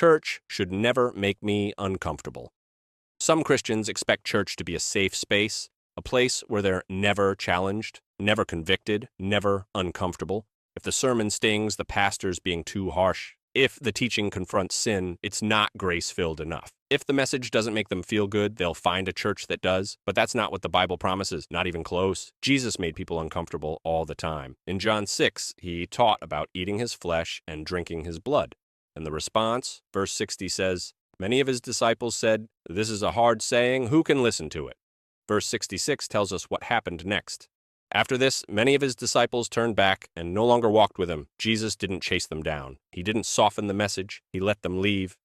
Church should never make me uncomfortable. Some Christians expect church to be a safe space, a place where they're never challenged, never convicted, never uncomfortable. If the sermon stings, the pastor's being too harsh. If the teaching confronts sin, it's not grace-filled enough. If the message doesn't make them feel good, they'll find a church that does. But that's not what the Bible promises, not even close. Jesus made people uncomfortable all the time. In John 6, he taught about eating his flesh and drinking his blood. And the response, verse 60 says, many of his disciples said, "This is a hard saying, who can listen to it?" Verse 66 tells us what happened next. After this, many of his disciples turned back and no longer walked with him. Jesus didn't chase them down. He didn't soften the message. He let them leave.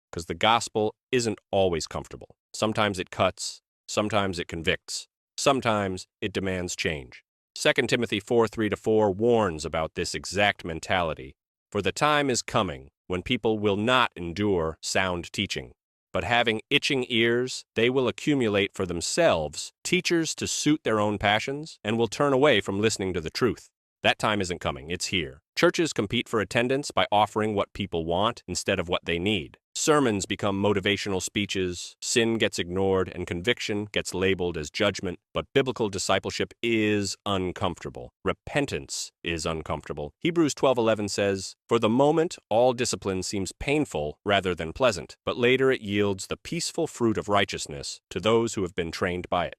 Because the gospel isn't always comfortable. Sometimes it cuts. Sometimes it convicts. Sometimes it demands change. 2 Timothy 4:3-4 warns about this exact mentality. For the time is coming when people will not endure sound teaching, but having itching ears, they will accumulate for themselves teachers to suit their own passions and will turn away from listening to the truth. That time isn't coming, it's here. Churches compete for attendance by offering what people want instead of what they need. Sermons become motivational speeches, sin gets ignored, and conviction gets labeled as judgment. But biblical discipleship is uncomfortable. Repentance is uncomfortable. Hebrews 12:11 says, "For the moment, all discipline seems painful rather than pleasant, but later it yields the peaceful fruit of righteousness to those who have been trained by it."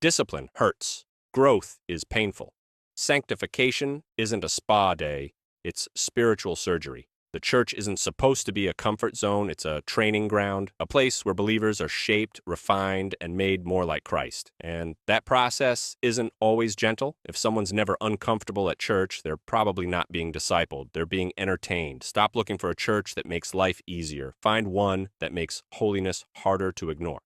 Discipline hurts. Growth is painful. Sanctification isn't a spa day, it's spiritual surgery. The church isn't supposed to be a comfort zone, it's a training ground, a place where believers are shaped, refined, and made more like Christ. And that process isn't always gentle. If someone's never uncomfortable at church, they're probably not being discipled. They're being entertained. Stop looking for a church that makes life easier. Find one that makes holiness harder to ignore.